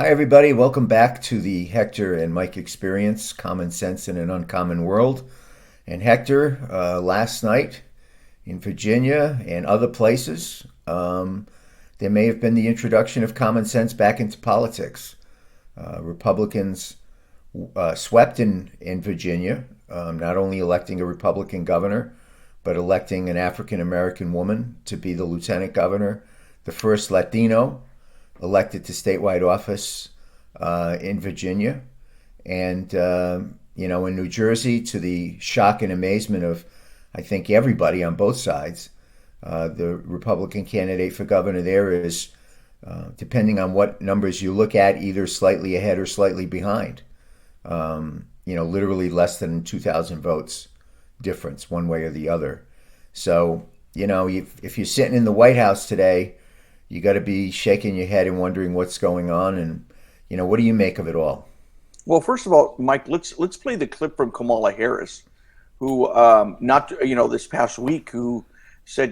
Hi, everybody. Welcome back to the Hector and Mike experience, Common Sense in an Uncommon World. And Hector, last night in Virginia and other places, there may have been the introduction of common sense back into politics. Republicans swept in Virginia, not only electing a Republican governor, but electing an African American woman to be the lieutenant governor, the first Latino elected to statewide office in Virginia. And, in New Jersey, to the shock and amazement of, I think, everybody on both sides, the Republican candidate for governor there is, depending on what numbers you look at, either slightly ahead or slightly behind. Literally less than 2,000 votes difference one way or the other. So, if you're sitting in the White House today, you got to be shaking your head and wondering what's going on. And, what do you make of it all? Well, first of all, Mike, let's play the clip from Kamala Harris, who not this past week, who said,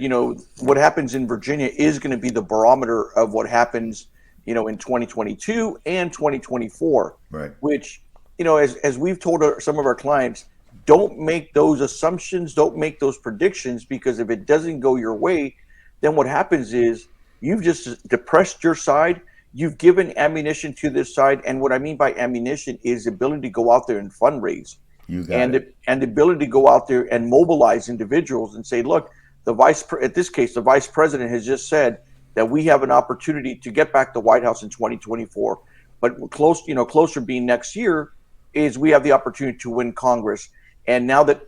what happens in Virginia is going to be the barometer of what happens, in 2022 and 2024. Right. Which, as we've told some of our clients, don't make those assumptions, don't make those predictions, because if it doesn't go your way, then what happens is you've just depressed your side. You've given ammunition to this side, and what I mean by ammunition is the ability to go out there and fundraise, You got it. and the ability to go out there and mobilize individuals and say, look, at this case, the vice president has just said that we have an opportunity to get back the White House in 2024, but closer being next year, is we have the opportunity to win Congress. And now that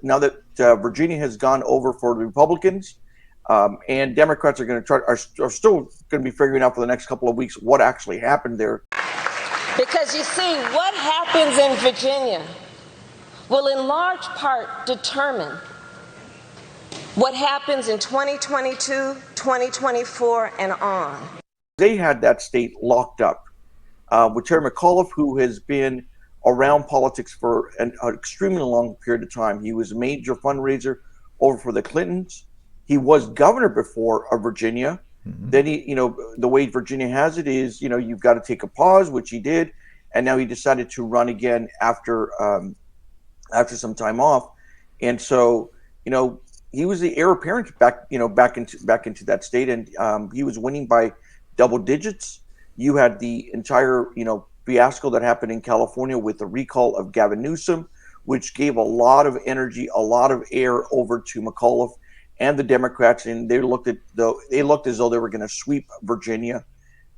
Virginia has gone over for the Republicans. And Democrats are still going to be figuring out for the next couple of weeks what actually happened there. Because you see, what happens in Virginia will in large part determine what happens in 2022, 2024, and on. They had that state locked up with Terry McAuliffe, who has been around politics for an extremely long period of time. He was a major fundraiser over for the Clintons. He was governor before of Virginia. Mm-hmm. Then the way Virginia has it is, you've got to take a pause, which he did, and now he decided to run again after some time off. And so, he was the heir apparent back into that state, and he was winning by double digits. You had the entire fiasco that happened in California with the recall of Gavin Newsom, which gave a lot of energy, a lot of air over to McAuliffe and the Democrats, and they looked as though they were going to sweep Virginia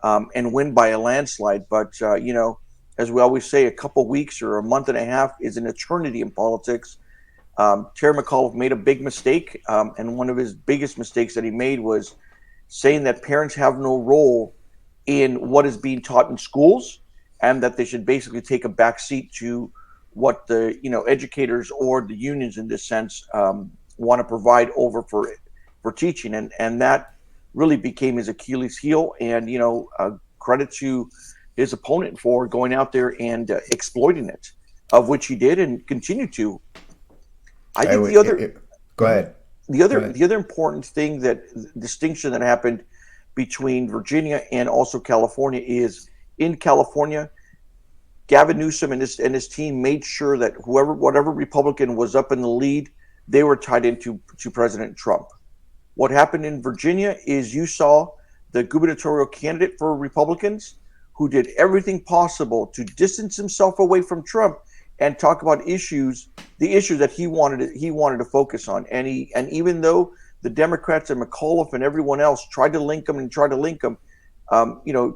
and win by a landslide. But as we always say, a couple weeks or a month and a half is an eternity in politics. Terry McAuliffe made a big mistake, and one of his biggest mistakes that he made was saying that parents have no role in what is being taught in schools, and that they should basically take a back seat to what the educators or the unions, in this sense, want to provide over for teaching, and that really became his Achilles heel. And credit to his opponent for going out there and exploiting it, of which he did and continued to. I think Go ahead. The other important thing, distinction that happened between Virginia and also California, is in California, Gavin Newsom and his team made sure that whatever Republican was up in the lead, they were tied into President Trump. What happened in Virginia is you saw the gubernatorial candidate for Republicans, who did everything possible to distance himself away from Trump and talk about the issues that he wanted to focus on. And even though the Democrats and McAuliffe and everyone else tried to link him,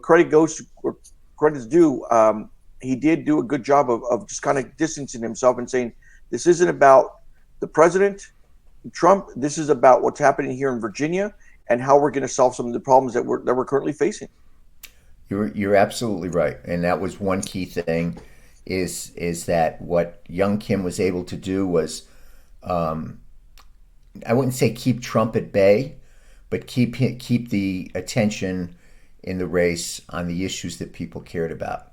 credit's due. He did do a good job of just kind of distancing himself and saying, this isn't about the president, Trump. This is about what's happening here in Virginia and how we're going to solve some of the problems that we're currently facing. You're absolutely right, and that was one key thing. Is that what young Kim was able to do was, I wouldn't say keep Trump at bay, but keep the attention in the race on the issues that people cared about.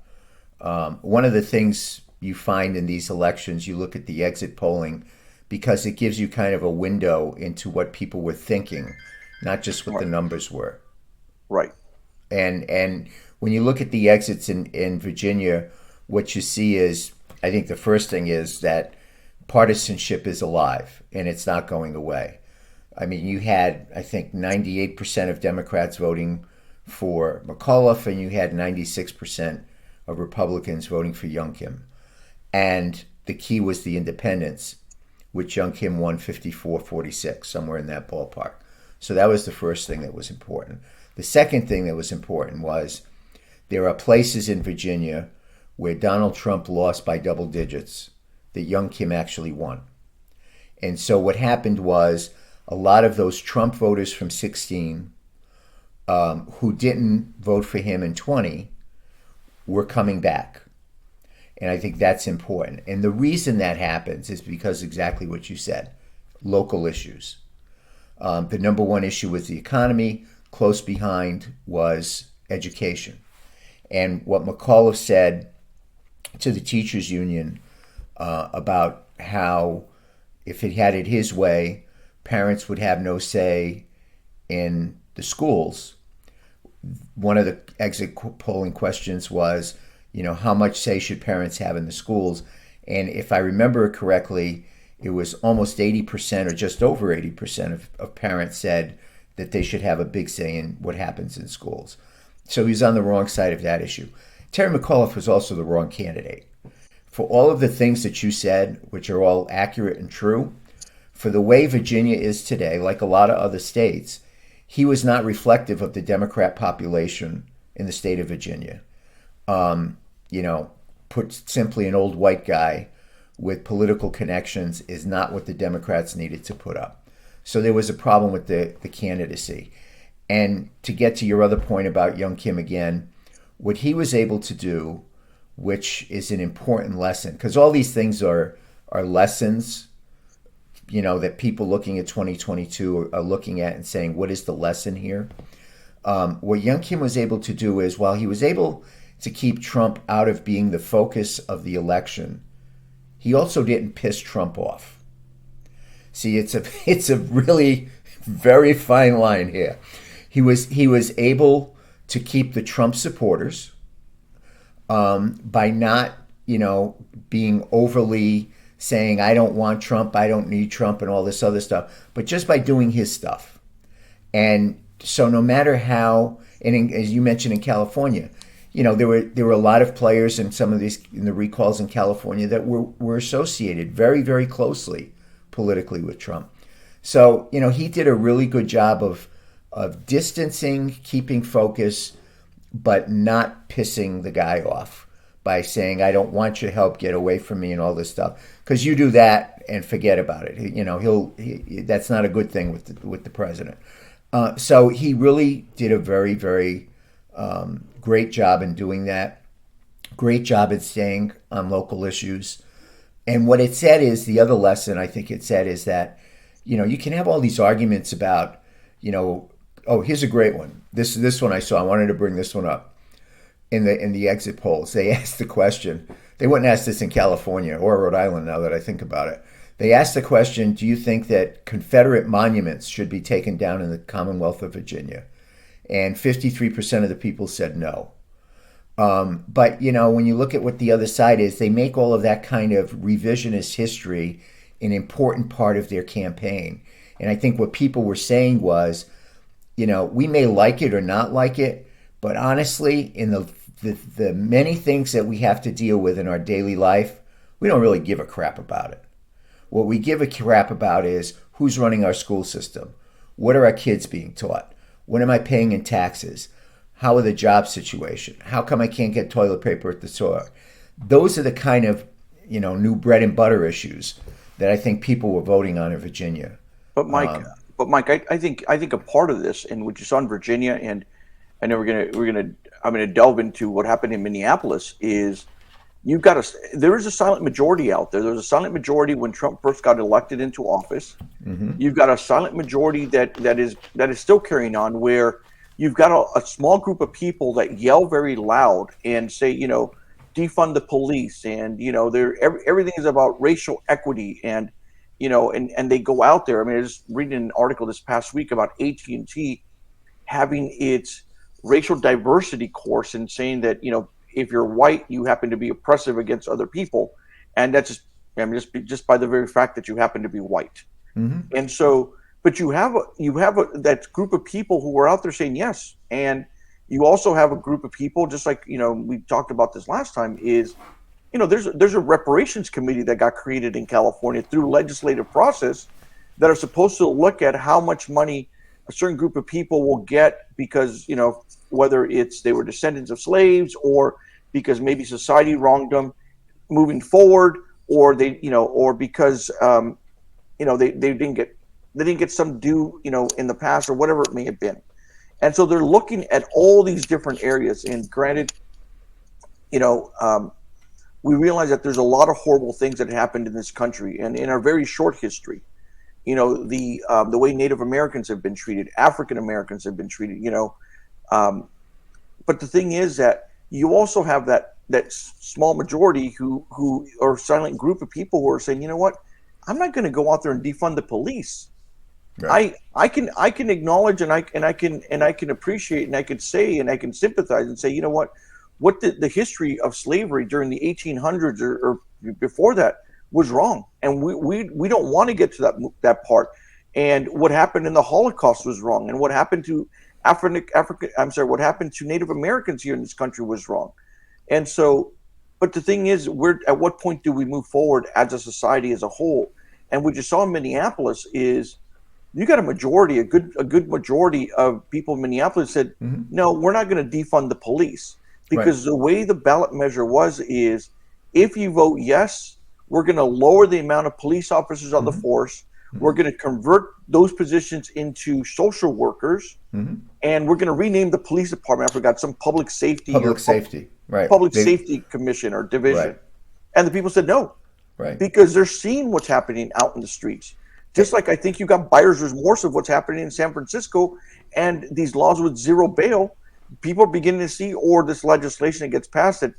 One of the things you find in these elections, you look at the exit polling, because it gives you kind of a window into what people were thinking, not just what the numbers were. Right. And when you look at the exits in Virginia, what you see is, I think the first thing is that partisanship is alive and it's not going away. I mean, you had, I think, 98% of Democrats voting for McAuliffe, and you had 96% of Republicans voting for Young Kim. And the key was the independents, which Young Kim won 54-46, somewhere in that ballpark. So that was the first thing that was important. The second thing that was important was there are places in Virginia where Donald Trump lost by double digits that Young Kim actually won. And so what happened was a lot of those Trump voters from 16 who didn't vote for him in 20 were coming back. And I think that's important. And the reason that happens is because exactly what you said, local issues. The number one issue was the economy. Close behind was education. And what McAuliffe said to the teachers union about how if it had it his way, parents would have no say in the schools. One of the exit polling questions was, how much say should parents have in the schools? And if I remember correctly, it was almost 80% or just over 80% of parents said that they should have a big say in what happens in schools. So he was on the wrong side of that issue. Terry McAuliffe was also the wrong candidate. For all of the things that you said, which are all accurate and true, for the way Virginia is today, like a lot of other states, he was not reflective of the Democrat population in the state of Virginia. Put simply, an old white guy with political connections is not what the Democrats needed to put up. So there was a problem with the candidacy. And to get to your other point about Young Kim again, what he was able to do, which is an important lesson, because all these things are lessons, that people looking at 2022 are looking at and saying, what is the lesson here? What Young Kim was able to do is, while he was able to keep Trump out of being the focus of the election, he also didn't piss Trump off. See, it's a really very fine line here. He was able to keep the Trump supporters by not, being overly saying, I don't want Trump, I don't need Trump, and all this other stuff, but just by doing his stuff. And so no matter how, and as you mentioned in California, there were a lot of players in some of these, in the recalls in California, that were associated very, very closely politically with Trump. So, he did a really good job of distancing, keeping focus, but not pissing the guy off by saying, I don't want your help, get away from me, and all this stuff. Because you do that and forget about it. That's not a good thing with the president. So he really did a very, very great job in doing that. Great job at staying on local issues. And what it said is, the other lesson I think it said is that, you can have all these arguments about, oh, here's a great one. This one I saw. I wanted to bring this one up. In the exit polls, they asked the question. They wouldn't ask this in California or Rhode Island, now that I think about it. They asked the question, do you think that Confederate monuments should be taken down in the Commonwealth of Virginia? And 53% of the people said no. But, when you look at what the other side is, they make all of that kind of revisionist history an important part of their campaign. And I think what people were saying was, we may like it or not like it, but honestly, in the many things that we have to deal with in our daily life, we don't really give a crap about it. What we give a crap about is who's running our school system. What are our kids being taught? What am I paying in taxes? How are the job situation? How come I can't get toilet paper at the store? Those are the kind of, new bread and butter issues that I think people were voting on in Virginia. But Mike, I think a part of this, and which is on Virginia, and I know I'm gonna delve into what happened in Minneapolis, is there is a silent majority out there. There was a silent majority when Trump first got elected into office. Mm-hmm. You've got a silent majority that is still carrying on, where you've got a small group of people that yell very loud and say, defund the police, and everything is about racial equity, and and they go out there. I mean, I was reading an article this past week about AT&T having its racial diversity course and saying that, if you're white, you happen to be oppressive against other people, and that's just, I mean, just by the very fact that you happen to be white. Mm-hmm. And so, but you have that group of people who are out there saying yes, and you also have a group of people, just like we talked about this last time, is there's a reparations committee that got created in California through legislative process that are supposed to look at how much money a certain group of people will get because whether it's they were descendants of slaves or because maybe society wronged them moving forward, or or because they didn't get some due in the past or whatever it may have been. And so they're looking at all these different areas. And granted, we realize that there's a lot of horrible things that happened in this country and in our very short history. The way Native Americans have been treated, African Americans have been treated. But the thing is that you also have that small majority who or silent group of people who are saying, you know what, I'm not going to go out there and defund the police. Right. I can acknowledge and I can appreciate and I can say and I can sympathize and say, you know what the history of slavery during the 1800s or before that was wrong, and we don't want to get to that part. And what happened in the Holocaust was wrong, and what happened to what happened to Native Americans here in this country was wrong. And so, but the thing is, at what point do we move forward as a society as a whole? And what you saw in Minneapolis is you got a good majority of people in Minneapolis said, mm-hmm. No, we're not going to defund the police, because the way the ballot measure is if you vote yes, we're going to lower the amount of police officers on mm-hmm. the force. Mm-hmm. We're going to convert those positions into social workers, mm-hmm. and we're going to rename the police department. I forgot, some public safety safety commission or division. Right. And the people said no, right, because they're seeing what's happening out in the streets. Just like I think you got buyer's remorse of what's happening in San Francisco, and these laws with zero bail. People are beginning to see, or this legislation that gets passed, that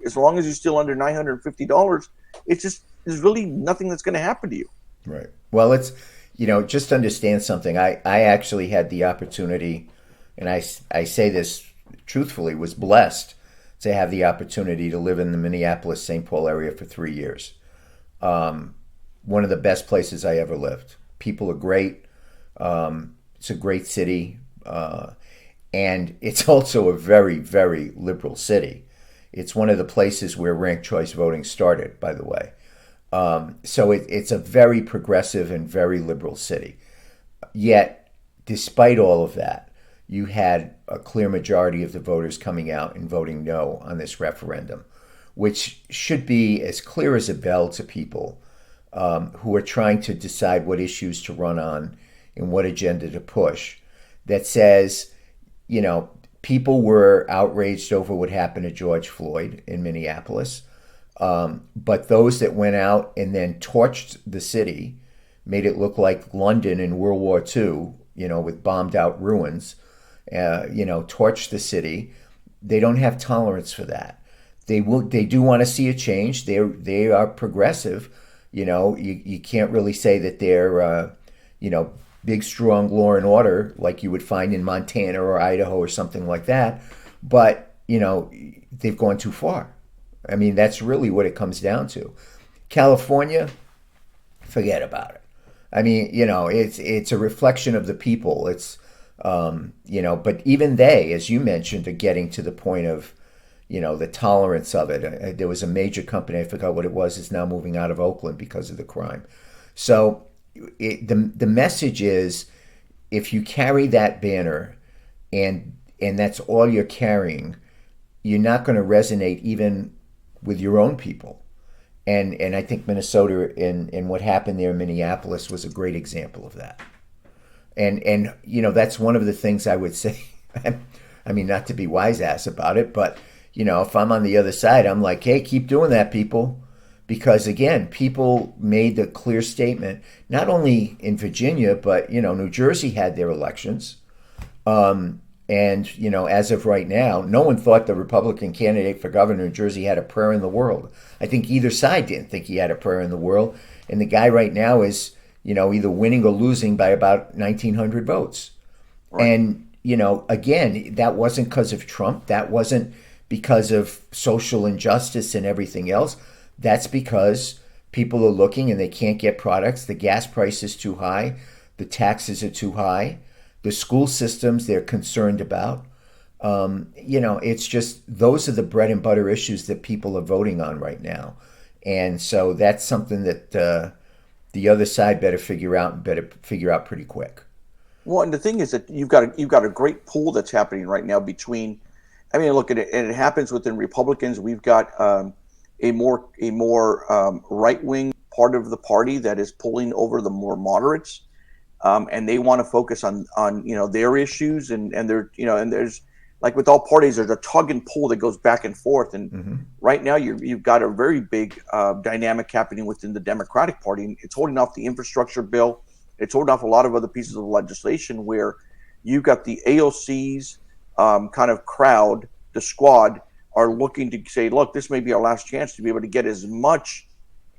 as long as you're still under $950, there's really nothing that's going to happen to you. Right. Well, it's, just understand something. I actually had the opportunity, and I say this truthfully, was blessed to have the opportunity to live in the Minneapolis, St. Paul area for 3 years. One of the best places I ever lived. People are great. It's a great city. And it's also a very, very liberal city. It's one of the places where ranked choice voting started, by the way. So it's a very progressive and very liberal city. Yet, despite all of that, you had a clear majority of the voters coming out and voting no on this referendum, which should be as clear as a bell to people who are trying to decide what issues to run on and what agenda to push, that says, people were outraged over what happened to George Floyd in Minneapolis. But those that went out and then torched the city, made it look like London in World War II, with bombed out ruins, torched the city. They don't have tolerance for that. They do want to see a change. They are progressive. You can't really say that they're, big, strong law and order like you would find in Montana or Idaho or something like that. But, they've gone too far. I mean, that's really what it comes down to. California, forget about it. I mean, it's a reflection of the people. It's, but even they, as you mentioned, are getting to the point of, the tolerance of it. There was a major company, I forgot what it was, is now moving out of Oakland because of the crime. So the message is, if you carry that banner and that's all you're carrying, you're not going to resonate even with your own people. And I think Minnesota and what happened there in Minneapolis was a great example of that. And that's one of the things I would say. I mean, not to be wise ass about it, but if I'm on the other side, I'm like, hey, keep doing that, people. Because again, people made the clear statement, not only in Virginia, but New Jersey had their elections. And as of right now, no one thought the Republican candidate for governor of New Jersey had a prayer in the world. I think either side didn't think he had a prayer in the world. And the guy right now is, either winning or losing by about 1,900 votes. Right. And, again, that wasn't because of Trump. That wasn't because of social injustice and everything else. That's because people are looking and they can't get products. The gas price is too high. The taxes are too high. The school systems they're concerned about. It's just those are the bread and butter issues that people are voting on right now. And so that's something that the other side better figure out pretty quick. Well, and the thing is that you've got a great pool that's happening right now between. I mean, look at it, and it happens within Republicans. We've got a more right wing part of the party that is pulling over the more moderates, and they want to focus on their issues and there's, like with all parties, there's a tug and pull that goes back and forth. And right now you've got a very big dynamic happening within the Democratic Party. It's holding off the infrastructure bill. It's holding off a lot of other pieces of legislation where you've got the AOC's kind of crowd, the squad, are looking to say, look, this may be our last chance to be able to get as much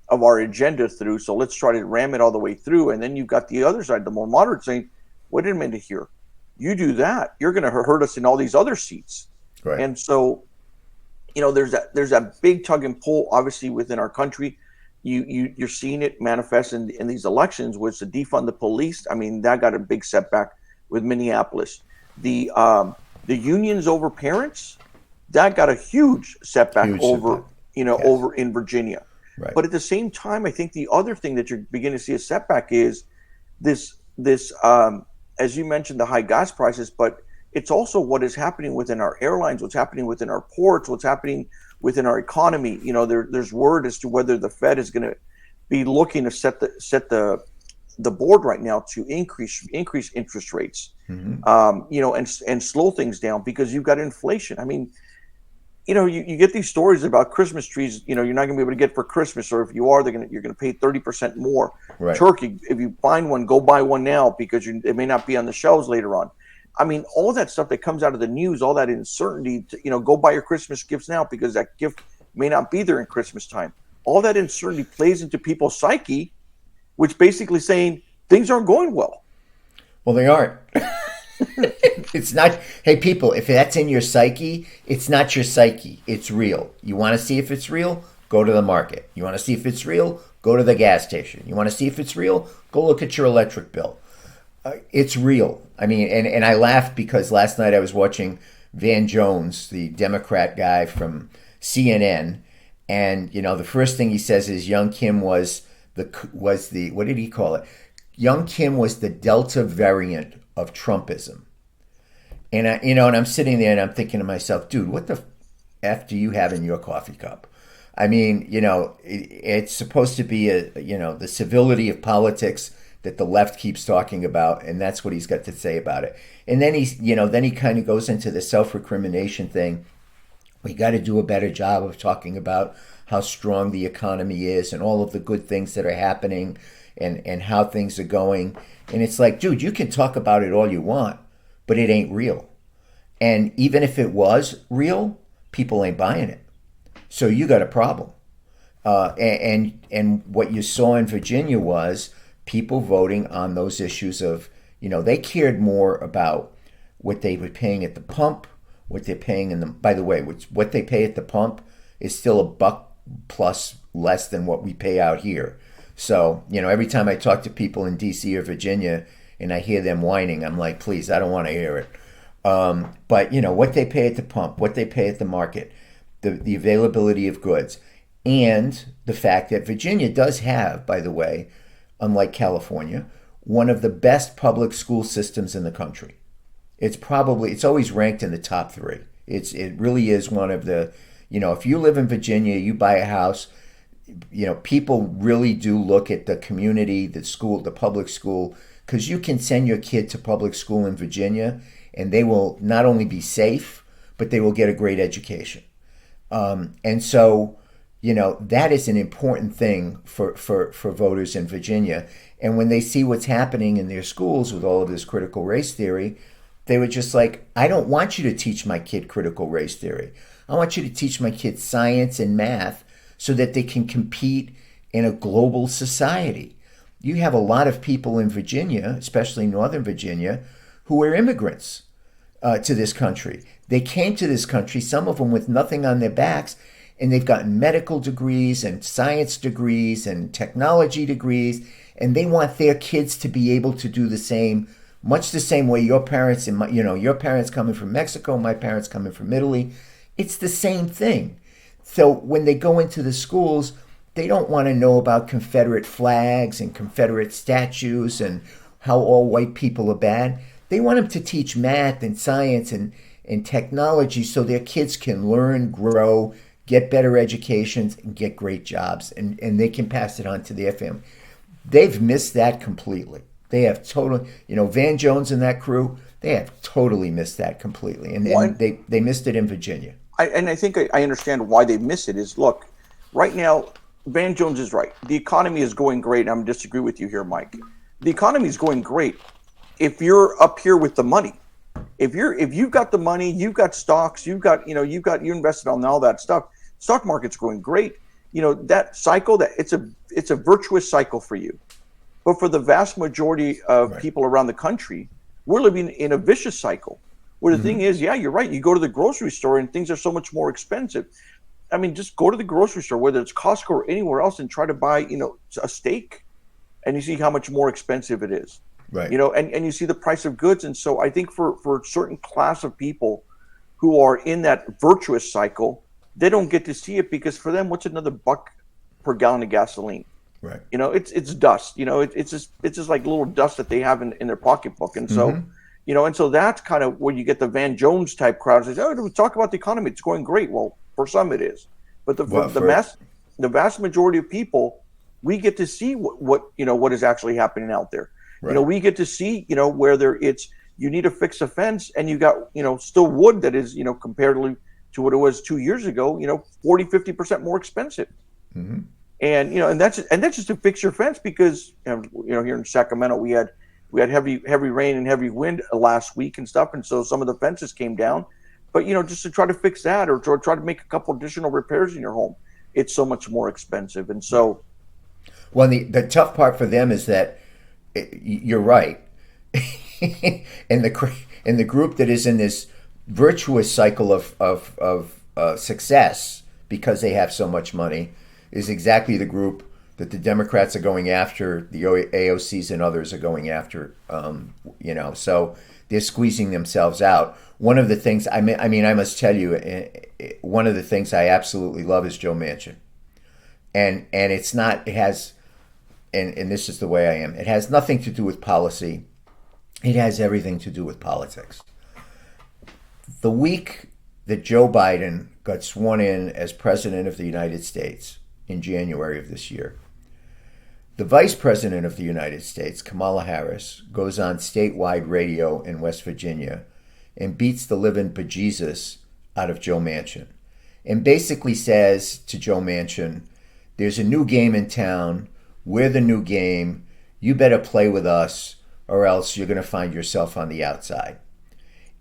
of our agenda through. So let's try to ram it all the way through. And then you've got the other side, the more moderate, saying, wait a minute here. You do that, you're going to hurt us in all these other seats. Right. And so, there's that big tug and pull, obviously, within our country. You're seeing it manifest in these elections, was to defund the police. I mean, that got a big setback with Minneapolis. The unions over parents, that got a huge setback over in Virginia. Right. But at the same time, I think the other thing that you're beginning to see a setback is this as you mentioned, the high gas prices, but it's also what is happening within our airlines, what's happening within our ports, what's happening within our economy. There's word as to whether the Fed is going to be looking to set the board right now to increase interest rates, and slow things down because you've got inflation. I mean, you get these stories about Christmas trees, you're not going to be able to get for Christmas, or if you are, you're going to pay 30% more. Right. Turkey, if you find one, go buy one now because it may not be on the shelves later on. I mean, all that stuff that comes out of the news, all that uncertainty, go buy your Christmas gifts now because that gift may not be there in Christmas time. All that uncertainty plays into people's psyche, which basically saying things aren't going well. Well, they aren't. It's not. Hey, people, if that's in your psyche, it's not your psyche. It's real. You want to see if it's real? Go to the market. You want to see if it's real? Go to the gas station. You want to see if it's real? Go look at your electric bill. It's real. I mean, and I laughed because last night I was watching Van Jones, the Democrat guy from CNN, and the first thing he says is Young Kim was the what did he call it? Young Kim was the Delta variant of Trumpism. And and I'm sitting there and I'm thinking to myself, dude, what the F do you have in your coffee cup? I mean, it's supposed to be the civility of politics that the left keeps talking about, and that's what he's got to say about it. And then he kind of goes into the self-recrimination thing. We got to do a better job of talking about how strong the economy is and all of the good things that are happening and how things are going. And it's like, dude, you can talk about it all you want, but it ain't real. And even if it was real, people ain't buying it. So you got a problem. And what you saw in Virginia was people voting on those issues of, they cared more about what they were paying at the pump, what they're paying by the way, what they pay at the pump is still $1 plus less than what we pay out here. So, every time I talk to people in DC or Virginia and I hear them whining, I'm like, please, I don't want to hear it. But, what they pay at the pump, what they pay at the market, the availability of goods, and the fact that Virginia does have, by the way, unlike California, one of the best public school systems in the country. It's always ranked in the top 3. It really is one of the, if you live in Virginia, you buy a house, people really do look at the community, the school, the public school, because you can send your kid to public school in Virginia and they will not only be safe, but they will get a great education. And so, that is an important thing for voters in Virginia. And when they see what's happening in their schools with all of this critical race theory, they were just like, I don't want you to teach my kid critical race theory. I want you to teach my kids science and math so that they can compete in a global society. You have a lot of people in Virginia, especially Northern Virginia, who are immigrants. to this country. They came to this country, some of them with nothing on their backs, and they've gotten medical degrees and science degrees and technology degrees, and they want their kids to be able to do the same, much the same way your parents and your parents coming from Mexico, my parents coming from Italy. It's the same thing. So when they go into the schools, they don't want to know about Confederate flags and Confederate statues and how all white people are bad. They want them to teach math and science and technology so their kids can learn, grow, get better educations, and get great jobs, and they can pass it on to their family. They've missed that completely. They have totally, Van Jones and that crew, they have totally missed that completely. And they missed it in Virginia. I think I understand why they miss it is, look, right now, Van Jones is right. The economy is going great. And I'm going to disagree with you here, Mike. The economy is going great if you're up here with the money. If you've got the money, you've got stocks, you invested on all that stuff. Stock market's going great. That cycle, it's a virtuous cycle for you. But for the vast majority of people around the country, we're living in a vicious cycle where the thing is, yeah, you're right. You go to the grocery store and things are so much more expensive. I mean, just go to the grocery store, whether it's Costco or anywhere else, and try to buy, a steak, and you see how much more expensive it is. Right. And you see the price of goods. And so I think for a certain class of people who are in that virtuous cycle, they don't get to see it because for them, what's another buck per gallon of gasoline? Right. It's dust. It's just like little dust that they have in their pocketbook. And so, and so that's kind of where you get the Van Jones type crowd. Says, oh, we talk about the economy. It's going great. Well, for some it is, but the vast majority of people, we get to see what is actually happening out there. Right. We get to see, where you need to fix a fence and you got, still wood that is, comparatively to what it was 2 years ago, 40-50% more expensive. Mm-hmm. And that's just to fix your fence because, here in Sacramento, we had heavy rain and heavy wind last week and stuff. And so some of the fences came down, but, just to try to fix that or to try to make a couple additional repairs in your home, it's so much more expensive. And so. Well, the tough part for them is that you're right. and the group that is in this virtuous cycle of success because they have so much money is exactly the group that the Democrats are going after, the AOCs and others are going after. So they're squeezing themselves out. One of the things I must tell you, one of the things I absolutely love is Joe Manchin, and it's not. It has. And this is the way I am. It has nothing to do with policy. It has everything to do with politics. The week that Joe Biden got sworn in as President of the United States in January of this year, the Vice President of the United States, Kamala Harris, goes on statewide radio in West Virginia and beats the living bejesus out of Joe Manchin and basically says to Joe Manchin, there's a new game in town. We're the new game. You better play with us or else you're going to find yourself on the outside.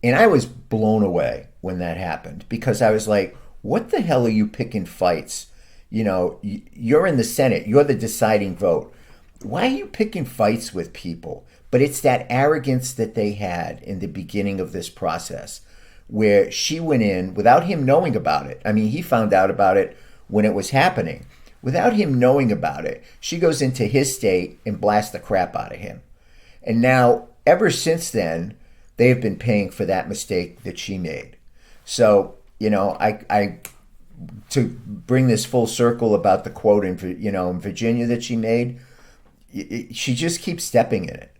And I was blown away when that happened because I was like, what the hell are you picking fights? You're in the Senate. You're the deciding vote. Why are you picking fights with people? But it's that arrogance that they had in the beginning of this process where she went in without him knowing about it. I mean, he found out about it when it was happening. Without him knowing about it, she goes into his state and blasts the crap out of him. And now, ever since then, they have been paying for that mistake that she made. So, I to bring this full circle about the quote in Virginia that she made, she just keeps stepping in it.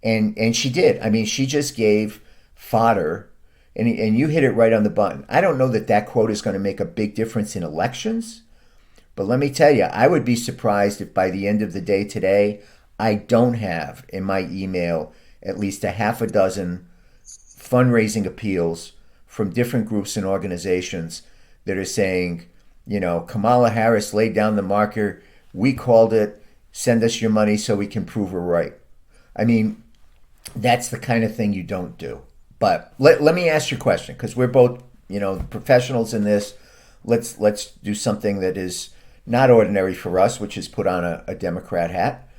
And she did. I mean, she just gave fodder, and you hit it right on the button. I don't know that quote is going to make a big difference in elections. But let me tell you, I would be surprised if by the end of the day today, I don't have in my email at least a half a dozen fundraising appeals from different groups and organizations that are saying, Kamala Harris laid down the marker. We called it. Send us your money so we can prove her right. I mean, that's the kind of thing you don't do. But let me ask you a question because we're both, professionals in this. Let's do something that is not ordinary for us, which is put on a Democrat hat.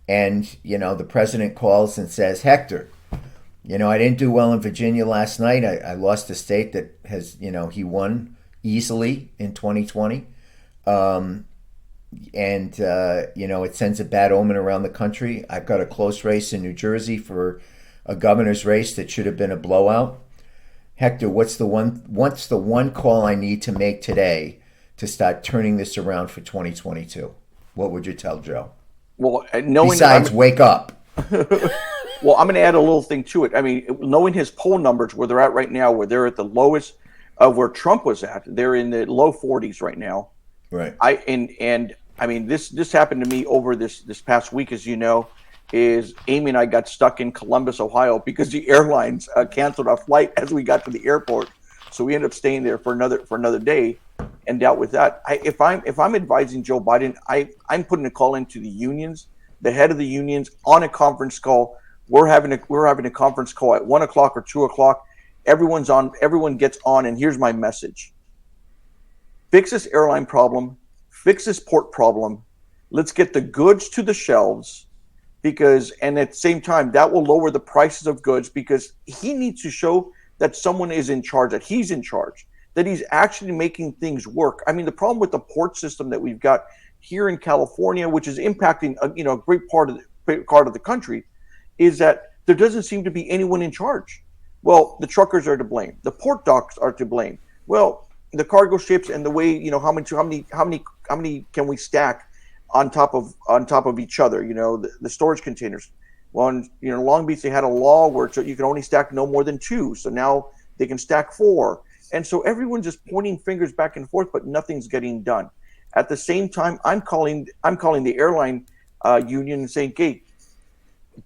And, the president calls and says, Hector, I didn't do well in Virginia last night. I lost a state that has, he won easily in 2020. And it sends a bad omen around the country. I've got a close race in New Jersey for a governor's race that should have been a blowout. Hector, what's the one call I need to make today to start turning this around for 2022? What would you tell Joe? Well, besides wake up. Well, I'm going to add a little thing to it. I mean, knowing his poll numbers, where they're at right now, where they're at the lowest of where Trump was at, they're in the low 40s right now. Right. I mean, this happened to me over this past week, as you know, is Amy and I got stuck in Columbus, Ohio, because the airlines canceled our flight as we got to the airport. So we ended up staying there for another day and dealt with that. If I'm advising Joe Biden, I'm putting a call into the unions, the head of the unions, on a conference call. We're having a conference call at 1 o'clock or 2 o'clock. Everyone gets on, and here's my message: fix this airline problem, fix this port problem. Let's get the goods to the shelves, and at the same time, that will lower the prices of goods, because he needs to show that someone is in charge, that he's in charge, that he's actually making things work. I mean, the problem with the port system that we've got here in California, which is impacting a great part of the country, is that there doesn't seem to be anyone in charge. Well, the truckers are to blame. The port docks are to blame. Well, the cargo ships and the way, how many can we stack on top of each other? The storage containers. Well, in Long Beach, they had a law where you can only stack no more than 2. So now they can stack 4. And so everyone's just pointing fingers back and forth, but nothing's getting done. At the same time, I'm calling the airline union and saying, "Hey,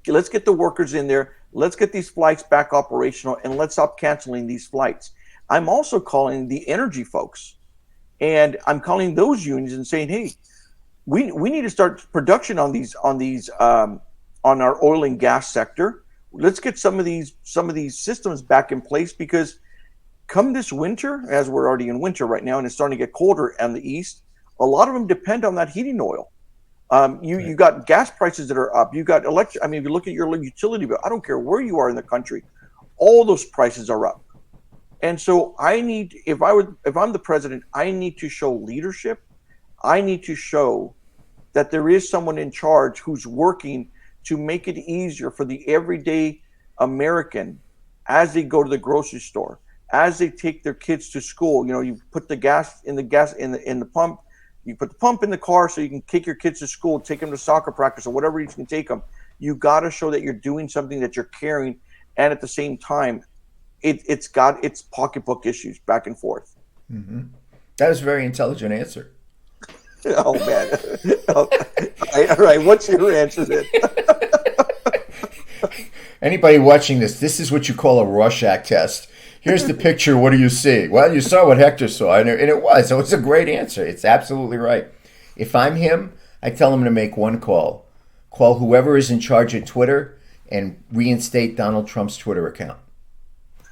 let's get the workers in there. Let's get these flights back operational, and let's stop canceling these flights." I'm also calling the energy folks, and I'm calling those unions and saying, "Hey, we need to start production on our oil and gas sector. Let's get some of these systems back in place, because come this winter, as we're already in winter right now, and it's starting to get colder in the east, a lot of them depend on that heating oil. You got gas prices that are up. You got electric. I mean, if you look at your utility bill, I don't care where you are in the country, all those prices are up. And so if I'm the president, I need to show leadership. I need to show that there is someone in charge who's working to make it easier for the everyday American as they go to the grocery store, as they take their kids to school. You put the gas in the pump. You put the pump in the car so you can take your kids to school, take them to soccer practice, or whatever you can take them. You got to show that you're doing something, that you're caring, and at the same time, it's got its pocketbook issues back and forth. Mm-hmm. That was a very intelligent answer. Oh man! All right, what's your answer then? Anybody watching this is what you call a Rorschach test. Here's the picture. What do you see? Well, you saw what Hector saw, and it was a great answer. It's absolutely right. If I'm him, I tell him to make one call. Call whoever is in charge of Twitter and reinstate Donald Trump's Twitter account.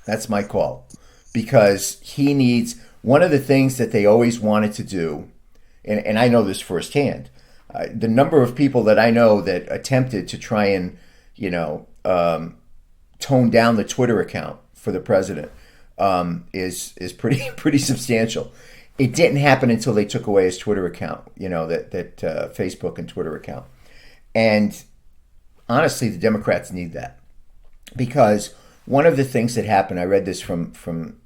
That's my call. Because he needs, one of the things that they always wanted to do, and I know this firsthand, the number of people that I know that attempted to try and, tone down the Twitter account for the president is pretty substantial. It didn't happen until they took away his Twitter account, that Facebook and Twitter account. And honestly, the Democrats need that, because one of the things that happened, I read this from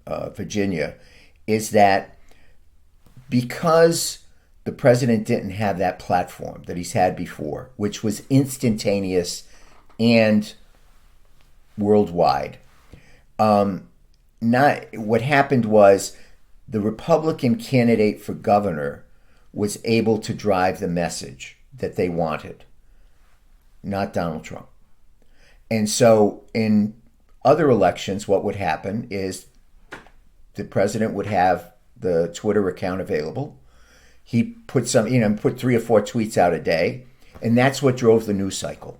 Virginia, is that because the president didn't have that platform that he's had before, which was instantaneous and worldwide, what happened was the Republican candidate for governor was able to drive the message that they wanted, not Donald Trump. And so in other elections, what would happen is the president would have the Twitter account available. He put put 3 or 4 tweets out a day, and that's what drove the news cycle.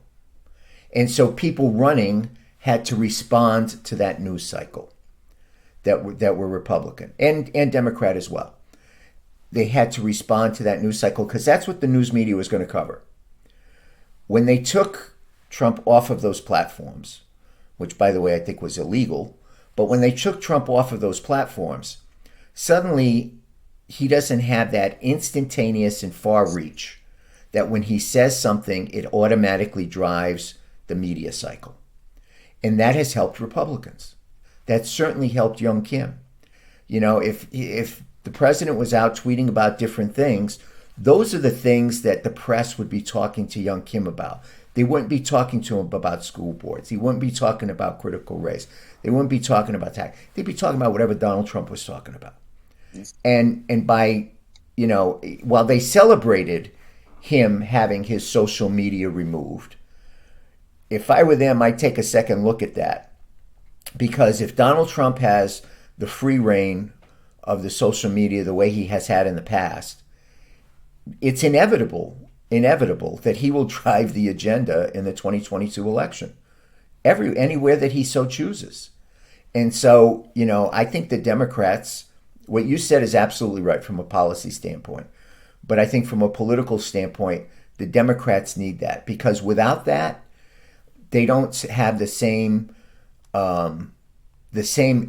And so people running had to respond to that news cycle that were Republican and Democrat as well. They had to respond to that news cycle because that's what the news media was going to cover. When they took Trump off of those platforms, which, by the way, I think was illegal. But when they took Trump off of those platforms, suddenly he doesn't have that instantaneous and far reach that when he says something, it automatically drives the media cycle. And that has helped Republicans. That certainly helped young Kim. You know, if the president was out tweeting about different things, those are the things that the press would be talking to young Kim about. They wouldn't be talking to him about school boards. He wouldn't be talking about critical race. They wouldn't be talking about tax. They'd be talking about whatever Donald Trump was talking about. And by, you know, while they celebrated him having his social media removed, if I were them, I'd take a second look at that. Because if Donald Trump has the free reign of the social media the way he has had in the past, it's inevitable that he will drive the agenda in the 2022 election, anywhere that he so chooses. And so, you know, I think the Democrats, what you said is absolutely right from a policy standpoint. But I think from a political standpoint, the Democrats need that, because without that, they don't have the same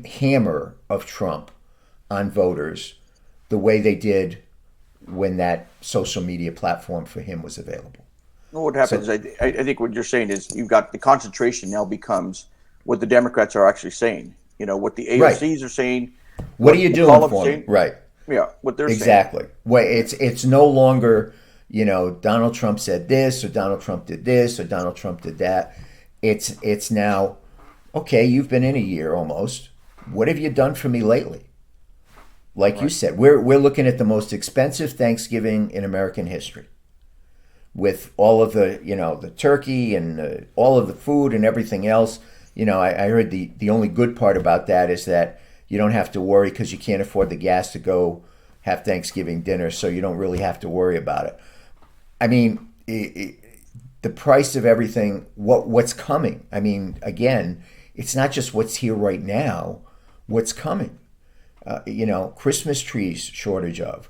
hammer of Trump on voters the way they did when that social media platform for him was available. Well, what happens, so, I think what you're saying is you've got the concentration now becomes what the Democrats are actually saying. You know, what the AOCs are saying. What are you doing for me? Right. Yeah, what they're exactly. saying. Well, it's no longer, you know, Donald Trump said this, or Donald Trump did this, or Donald Trump did that. It's now, okay, you've been in a year almost. What have you done for me lately? Like right. You said, we're looking at the most expensive Thanksgiving in American history, with all of the, you know, the turkey and all of the food and everything else. You know, I heard the only good part about that is that you don't have to worry because you can't afford the gas to go have Thanksgiving dinner, so you don't really have to worry about it. I mean, the price of everything, what's coming. I mean, again, it's not just what's here right now, what's coming. You know, Christmas trees, shortage of,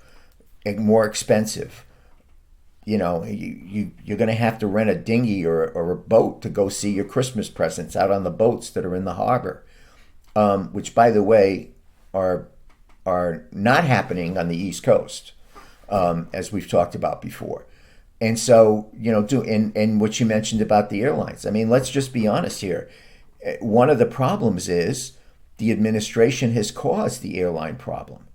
and more expensive. You know, you're going to have to rent a dinghy or a boat to go see your Christmas presents out on the boats that are in the harbor, which, by the way, are not happening on the East Coast, as we've talked about before. And so, you know, and what you mentioned about the airlines. I mean, let's just be honest here. One of the problems is the administration has caused the airline problem,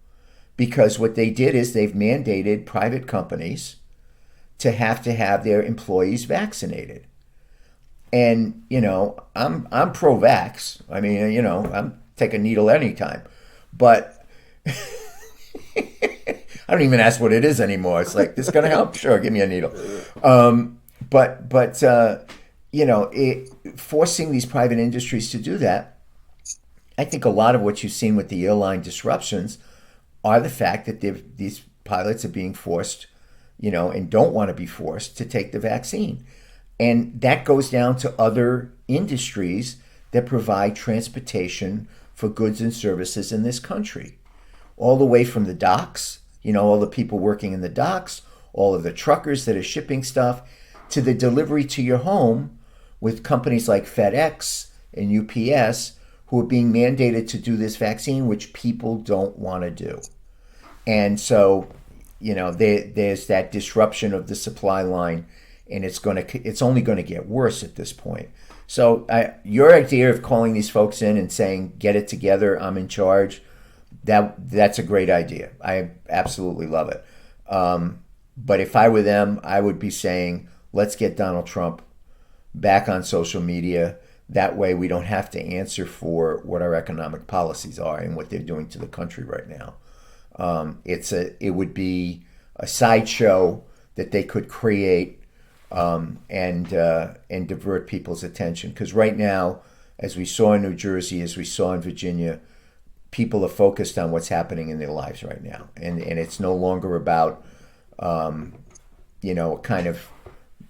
because what they did is they've mandated private companies to have their employees vaccinated. And, you know, I'm pro-vax. I mean, you know, I'm take a needle anytime. But I don't even ask what it is anymore. It's like, this going to help? Sure, give me a needle. But you know, forcing these private industries to do that, I think a lot of what you've seen with the airline disruptions are the fact that these pilots are being forced, you know, and don't want to be forced to take the vaccine. And that goes down to other industries that provide transportation for goods and services in this country. All the way from the docks, you know, all the people working in the docks, all of the truckers that are shipping stuff, to the delivery to your home with companies like FedEx and UPS, who are being mandated to do this vaccine, which people don't want to do. And so, you know, there's that disruption of the supply line, and it's only going to get worse at this point. So your idea of calling these folks in and saying, get it together, I'm in charge, that's a great idea. I absolutely love it. But if I were them, I would be saying, let's get Donald Trump back on social media. That way we don't have to answer for what our economic policies are and what they're doing to the country right now. It would be a sideshow that they could create and divert people's attention. Because right now, as we saw in New Jersey, as we saw in Virginia, people are focused on what's happening in their lives right now. And it's no longer about, you know, kind of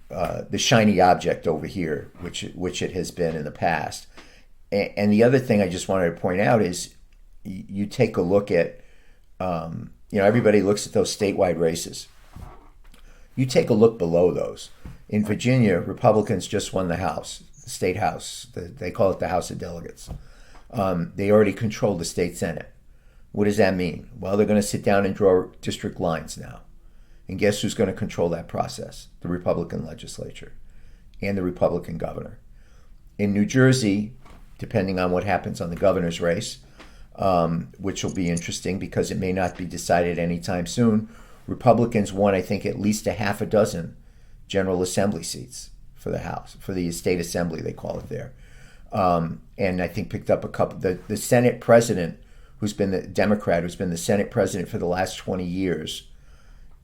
the shiny object over here, which it has been in the past. And the other thing I just wanted to point out is you take a look at, you know, everybody looks at those statewide races. You take a look below those. In Virginia, Republicans just won the House. state house. They call it the House of Delegates. They already control the state Senate. What does that mean? Well, they're going to sit down and draw district lines now. And guess who's going to control that process? The Republican legislature and the Republican governor. In New Jersey, depending on what happens on the governor's race, which will be interesting because it may not be decided anytime soon, Republicans won, I think, at least a half a dozen General Assembly seats for the House, for the state assembly, they call it there. And I think picked up a couple. The Senate president, who's been the Democrat, who's been the Senate president for the last 20 years,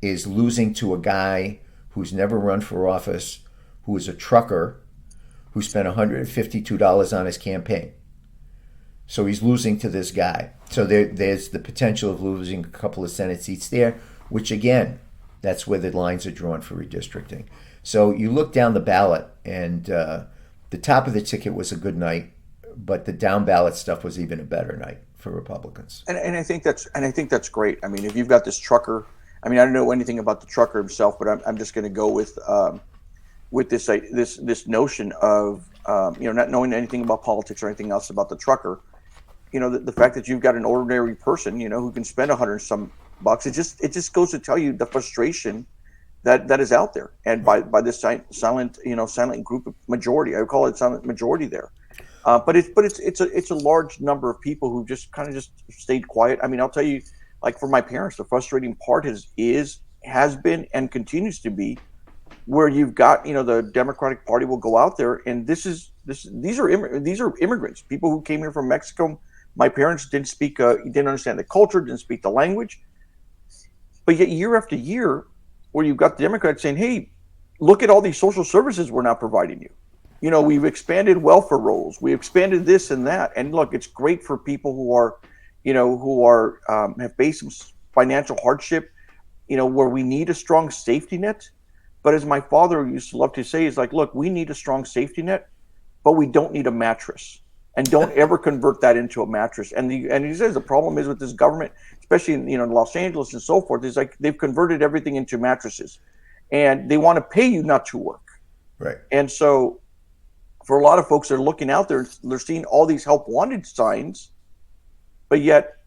is losing to a guy who's never run for office, who is a trucker, who spent $152 on his campaign. So he's losing to this guy. So there's the potential of losing a couple of Senate seats there, which again, that's where the lines are drawn for redistricting. So you look down the ballot, and the top of the ticket was a good night, but the down ballot stuff was even a better night for Republicans. And I think that's great. I mean, if you've got this trucker, I mean, I don't know anything about the trucker himself, but I'm just going to go with this notion of not knowing anything about politics or anything else about the trucker. The fact that you've got an ordinary person, who can spend $100 some bucks, it just goes to tell you the frustration that is out there, and by this silent group of majority. I would call it silent majority there. But it's a large number of people who just kind of just stayed quiet. I mean, I'll tell you, like for my parents, the frustrating part has been and continues to be where you've got, the Democratic Party will go out there, and these are immigrants, people who came here from Mexico. My parents didn't understand the culture, didn't speak the language, but yet year after year, where you've got the Democrats saying, "Hey, look at all these social services we're now providing you. We've expanded welfare rolls, we expanded this and that, and look, it's great for people who are have faced some financial hardship, where we need a strong safety net." But as my father used to love to say, is like, look, we need a strong safety net, but we don't need a mattress. And don't ever convert that into a mattress. And he says the problem is with this government, especially in Los Angeles and so forth, is like they've converted everything into mattresses, and they want to pay you not to work. Right. And so, for a lot of folks that are looking out there, they're seeing all these help wanted signs, but yet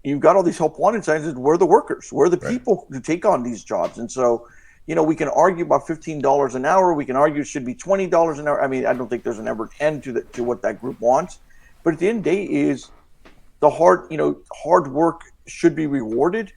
you've got all these help wanted signs. We're the workers. We're the people who take on these jobs. And so, we can argue about $15 an hour. We can argue it should be $20 an hour. I mean, I don't think there's an ever end to what that group wants. But at the end of the day is the hard work should be rewarded,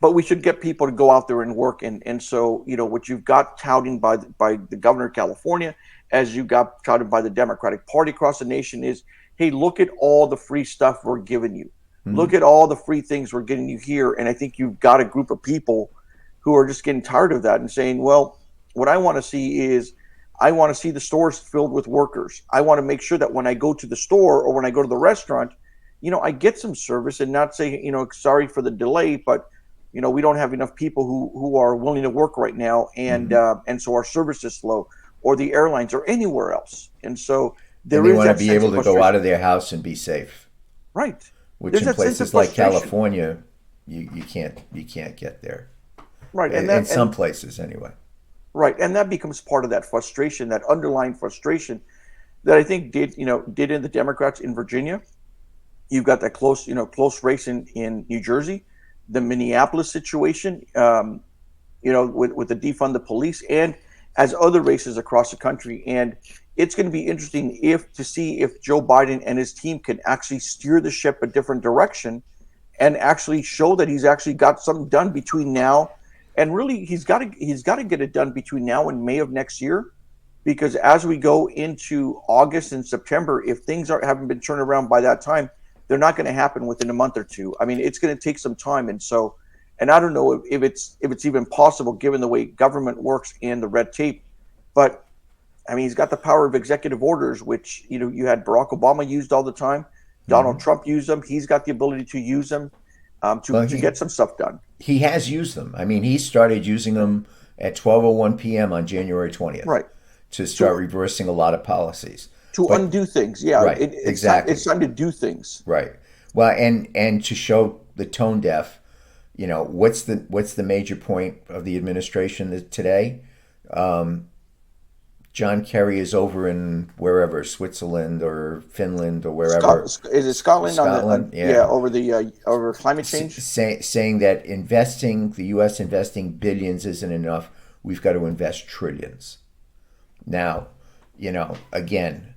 but we should get people to go out there and work. And so, what you've got touting by the governor of California, as you got touted by the Democratic Party across the nation, is, hey, look at all the free stuff we're giving you. Mm-hmm. Look at all the free things we're getting you here. And I think you've got a group of people who are just getting tired of that and saying, well, what I want to see is, I want to see the stores filled with workers. I want to make sure that when I go to the store or when I go to the restaurant, I get some service, and not say, sorry for the delay, but, we don't have enough people who are willing to work right now. And, and so our service is slow, or the airlines, or anywhere else. And so they want to be able to go out of their house and be safe. Right. Which in places like California, you can't get there. Right. And in some places anyway. Right. And that becomes part of that frustration, that underlying frustration that I think did in the Democrats in Virginia. You've got that close race in New Jersey, the Minneapolis situation, with the Defund the Police, and as other races across the country. And it's going to be interesting to see if Joe Biden and his team can actually steer the ship a different direction and actually show that he's actually got something done between now. And really, he's got to get it done between now and May of next year, because as we go into August and September, if things haven't been turned around by that time, they're not going to happen within a month or two. I mean, it's going to take some time, and I don't know if it's even possible given the way government works and the red tape. But I mean, he's got the power of executive orders, which you had Barack Obama used all the time, Donald Trump used them. He's got the ability to use them to get some stuff done. He has used them. I mean, he started using them at 12:01 p.m. on January 20th. Right. To start reversing a lot of policies. To undo things. Yeah. Right. Exactly. It's time to do things. Right. Well, and to show the tone deaf, what's the major point of the administration today? John Kerry is over in wherever, Switzerland or Finland or wherever. Is it Scotland? Scotland, Yeah, over climate change. Saying that the U.S. investing billions isn't enough. We've got to invest trillions. Now, again,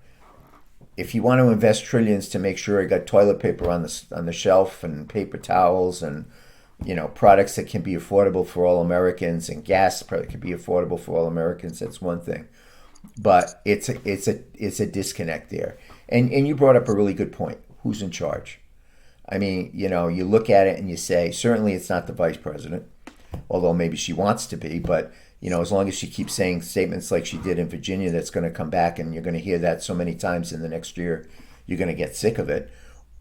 if you want to invest trillions to make sure you got toilet paper on the shelf and paper towels and products that can be affordable for all Americans and gas that can be affordable for all Americans, that's one thing. But it's a disconnect there. And you brought up a really good point. Who's in charge? I mean, you look at it and you say, certainly it's not the vice president, although maybe she wants to be, but as long as she keeps saying statements like she did in Virginia, that's going to come back, and you're going to hear that so many times in the next year, you're going to get sick of it.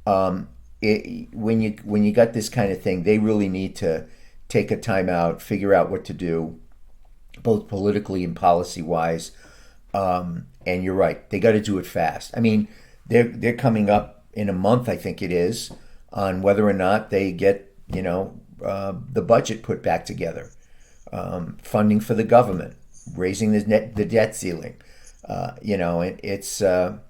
When you got this kind of thing, they really need to take a time out, figure out what to do, both politically and policy wise. And you're right, they got to do it fast. I mean, they're coming up in a month, I think it is, on whether or not they get the budget put back together. Funding for the government, raising the debt ceiling. It's a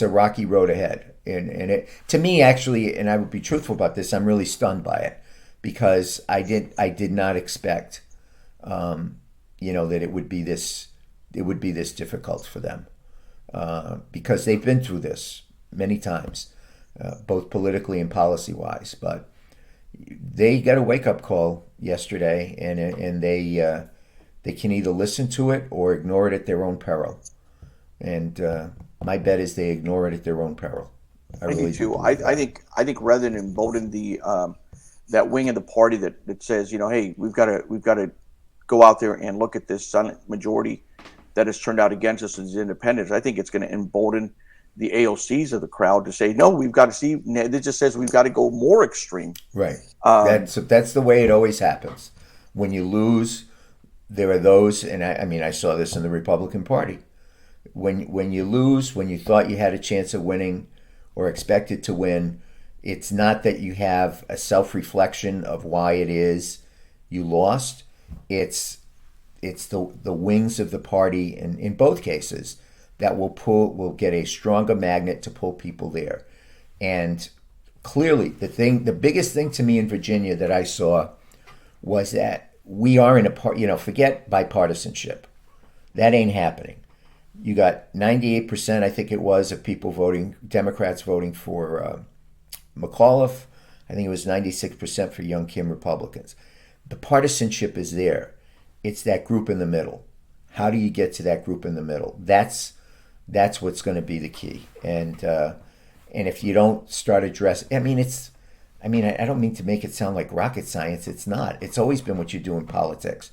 rocky road ahead. And it, to me, actually, and I would be truthful about this, I'm really stunned by it, because I did not expect, that it would be this difficult for them, because they've been through this many times, both politically and policy wise. But they got a wake up call yesterday, and they can either listen to it or ignore it at their own peril. And my bet is they ignore it at their own peril. I really do too. I think rather than embolden that wing of the party that says, hey, we've got to go out there and look at this silent majority that has turned out against us as independents, I think it's going to embolden the AOCs of the crowd to say, no, we've got to see. It just says we've got to go more extreme. Right. That's the way it always happens. When you lose, there are those, and I saw this in the Republican Party. When you lose, when you thought you had a chance of winning or expected to win, it's not that you have a self-reflection of why it is you lost. It's the wings of the party, and in both cases, that will get a stronger magnet to pull people there. And clearly, the biggest thing to me in Virginia that I saw was that we are in forget bipartisanship. That ain't happening. You got 98%, I think it was, of people voting, Democrats voting for McAuliffe. I think it was 96% for Young Kim Republicans. The partisanship is there. It's that group in the middle. How do you get to that group in the middle? That's what's going to be the key. And if you don't start addressing, I don't mean to make it sound like rocket science. It's not. It's always been what you do in politics.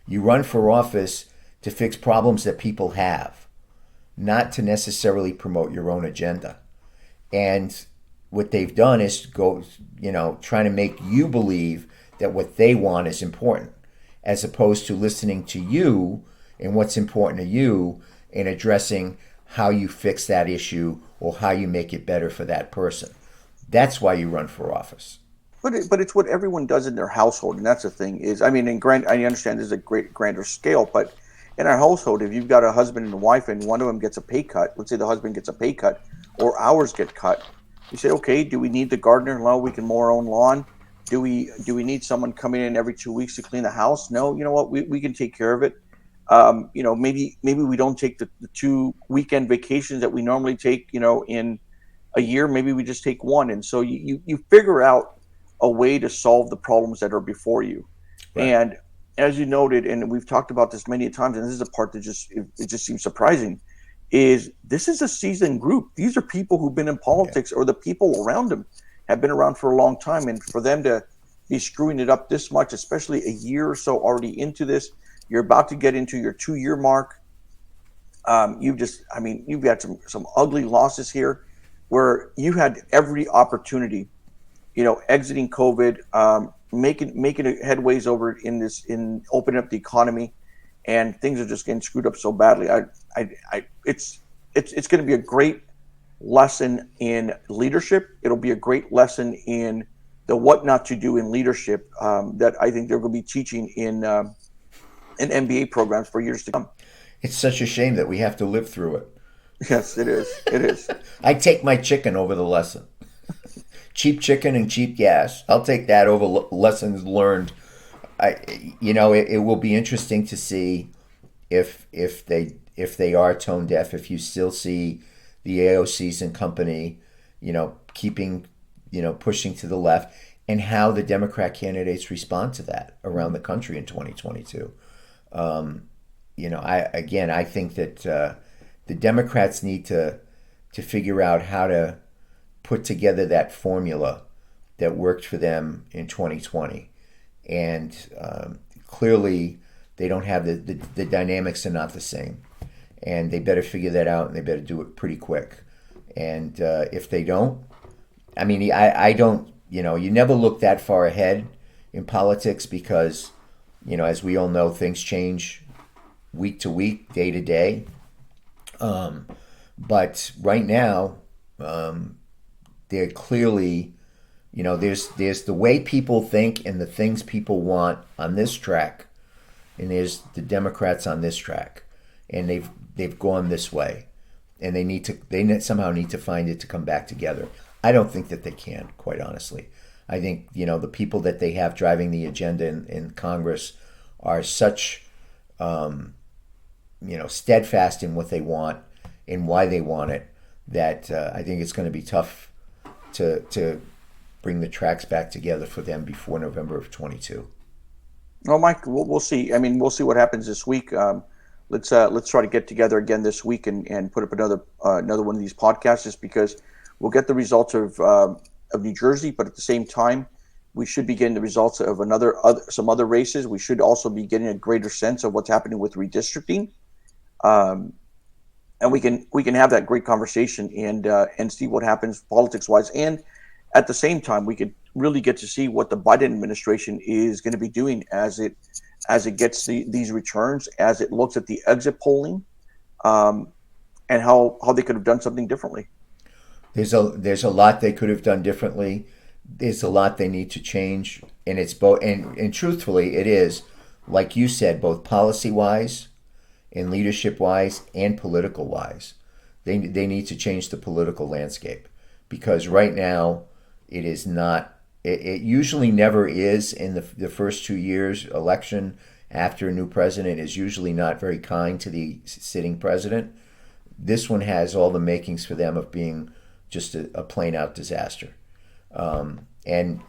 You run for office to fix problems that people have, not to necessarily promote your own agenda. And what they've done is trying to make you believe that what they want is important, as opposed to listening to you and what's important to you and addressing how you fix that issue or how you make it better for that person. That's why you run for office. But it's what everyone does in their household, and that's the thing is, I understand there's a great grander scale, but in our household, if you've got a husband and a wife and one of them gets a pay cut, let's say the husband gets a pay cut or ours get cut, you say, okay, do we need the gardener? No, we can mow our own lawn. Do we need someone coming in every 2 weeks to clean the house? No, you know what, we can take care of it. Maybe we don't take the 2 weekend vacations that we normally take, in a year. Maybe we just take one. And so you figure out a way to solve the problems that are before you. Right. And as you noted, and we've talked about this many times, and this is a part that it just seems surprising, is this is a seasoned group. These are people who've been in politics, or the people around them have been around for a long time. And for them to be screwing it up this much, especially a year or so already into this, you're about to get into your 2-year mark. You've got some ugly losses here where you had every opportunity, exiting COVID, making headways over in opening up the economy, and things are just getting screwed up so badly. It's going to be a great lesson in leadership. It'll be a great lesson in the what not to do in leadership that I think they're going to be teaching in MBA programs for years to come. It's such a shame that we have to live through it. Yes, it is. It is. I take my chicken over the lesson. Cheap chicken and cheap gas. I'll take that over lessons learned. It will be interesting to see if they are tone deaf. If you still see the AOCs and company, keeping, pushing to the left, and how the Democrat candidates respond to that around the country in 2022. I think that the Democrats need to figure out how to put together that formula that worked for them in 2020. And clearly, they don't have the dynamics are not the same. And they better figure that out, and they better do it pretty quick. And if they don't, I don't, you never look that far ahead in politics because, as we all know, things change week to week, day to day. But right now, they're clearly, there's the way people think and the things people want on this track, and there's the Democrats on this track, and they've gone this way, and they somehow need to find it to come back together. I don't think that they can, quite honestly. I think the people that they have driving the agenda in Congress are such steadfast in what they want and why they want it that I think it's going to be tough to bring the tracks back together for them before November of 22. Well, Mike, we'll see. We'll see what happens this week. Let's try to get together again this week and put up another one of these podcasts, just because we'll get the results of New Jersey, but at the same time, we should be getting the results of some other races. We should also be getting a greater sense of what's happening with redistricting, and we can have that great conversation and see what happens politics wise. And at the same time, we could really get to see what the Biden administration is going to be doing as it gets these returns, as it looks at the exit polling, and how they could have done something differently. There's a lot they could have done differently. There's a lot they need to change, and it's both. And truthfully, it is, like you said, both policy wise, and leadership wise, and political wise. They need to change the political landscape, because right now it is not. It usually never is in the first 2 years election after a new president is usually not very kind to the sitting president. This one has all the makings for them of being just a plain out disaster. And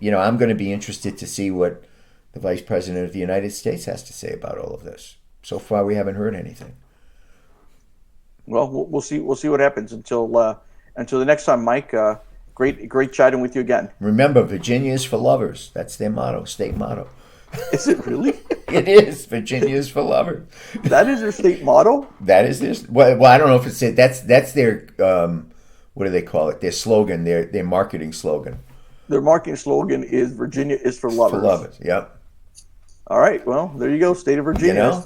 I'm going to be interested to see what the Vice President of the United States has to say about all of this. So far, we haven't heard anything. Well, we'll see. We'll see what happens until the next time, Mike. Great chatting with you again. Remember, Virginia is for lovers. That's their motto, state motto. Is it really? It is. Virginia is for lovers. That is their state motto? That is their. Well, I don't know if it's that's their. What do they call it? Their slogan. Their marketing slogan. Their marketing slogan is Virginia is for lovers. For lovers. Yep. All right. Well, there you go. State of Virginia.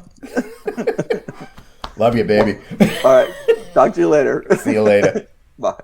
Love you, baby. All right. Talk to you later. See you later. Bye.